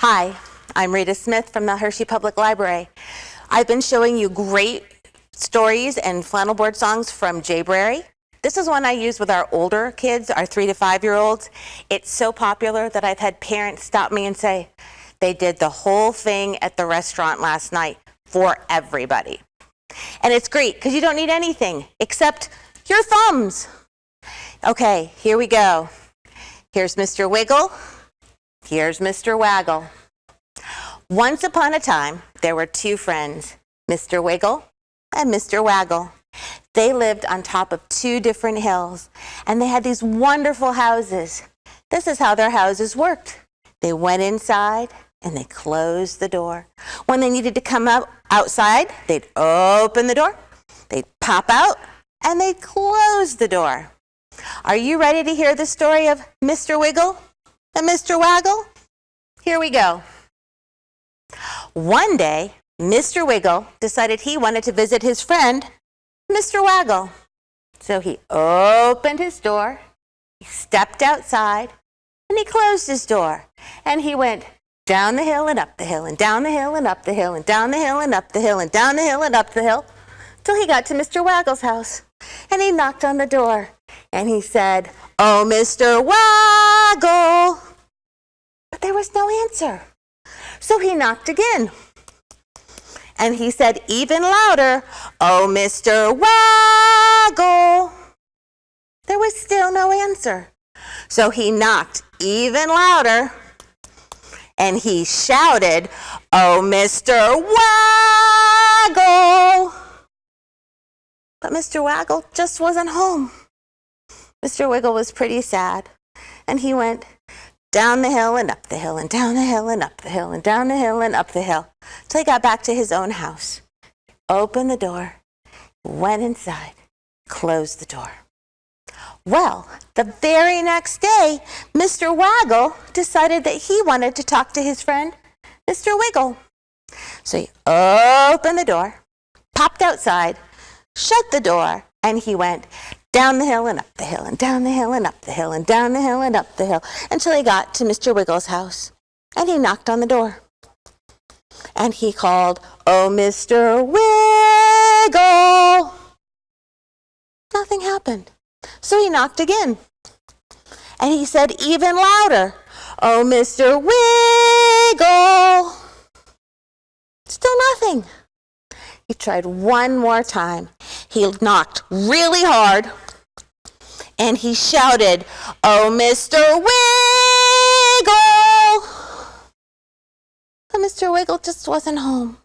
Hi, I'm Rita Smith from the Hershey Public Library. I've been showing you great stories and flannel board songs from Jayberry. This is one I use with our older kids, our 3 to 5-year-olds. It's so popular that I've had parents stop me and say, they did the whole thing at the restaurant last night for everybody. And it's great because you don't need anything except your thumbs. Okay, here we go. Here's Mr. Wiggle. Here's Mr. Waggle. Once upon a time, there were two friends, Mr. Wiggle and Mr. Waggle. They lived on top of two different hills, and they had these wonderful houses. This is how their houses worked. They went inside, and they closed the door. When they needed to come outside, they'd open the door, they'd pop out, and they'd close the door. Are you ready to hear the story of Mr. Wiggle and Mr. Waggle? Here we go. One day, Mr. Wiggle decided he wanted to visit his friend, Mr. Waggle. So he opened his door, he stepped outside, and he closed his door. And he went down the hill and up the hill and down the hill and up the hill and down the hill and up the hill and down the hill and up the hill till he got to Mr. Waggle's house. And he knocked on the door and he said, "Oh, Mr. Waggle." But there was no answer. So he knocked again. And he said even louder, "Oh, Mr. Waggle." There was still no answer. So he knocked even louder and he shouted, "Oh, Mr. Waggle." But Mr. Waggle just wasn't home. Mr. Wiggle was pretty sad, and he went down the hill and up the hill and down the hill and up the hill and down the hill and up the hill till he got back to his own house. Opened the door, went inside, closed the door. Well, the very next day, Mr. Waggle decided that he wanted to talk to his friend, Mr. Wiggle. So he opened the door, popped outside, shut the door, and he went down the hill and up the hill and down the hill and up the hill and down the hill and up the hill until he got to Mr. Wiggle's house. And he knocked on the door. And he called, "Oh, Mr. Wiggle." Nothing happened. So he knocked again. And he said even louder, "Oh, Mr. Wiggle." Still nothing. He tried one more time. He knocked really hard. And he shouted, "Oh, Mr. Wiggle." But Mr. Wiggle just wasn't home.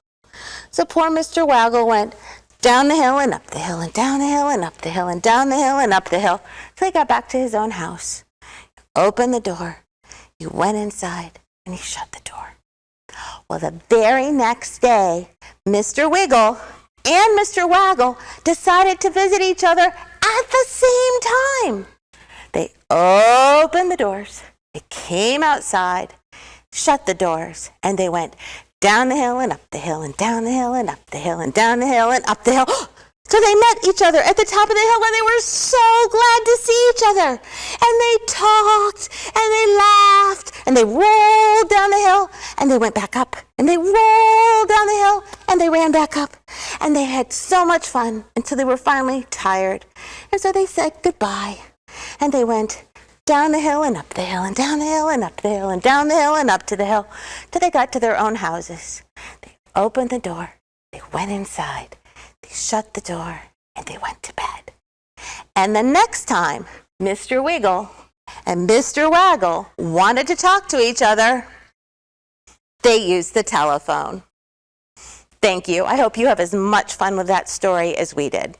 So poor Mr. Waggle went down the hill and up the hill and down the hill and up the hill and down the hill and up the hill till he got back to his own house. He opened the door, he went inside, and he shut the door. Well, the very next day, Mr. Wiggle and Mr. Waggle decided to visit each other at the same time. They opened the doors, they came outside, shut the doors, and they went down the hill and up the hill and down the hill and up the hill and down the hill and up the hill. So they met each other at the top of the hill and they were so glad to see each other. And they talked and they laughed and they rolled down the hill and they went back up. And they rolled down the hill and they ran back up. And they had so much fun until they were finally tired. And so they said goodbye. And they went down the hill and up the hill and down the hill and up the hill and down the hill and up to the hill till they got to their own houses. They opened the door. They went inside. They shut the door and they went to bed. And the next time Mr. Wiggle and Mr. Waggle wanted to talk to each other, they used the telephone. Thank you. I hope you have as much fun with that story as we did.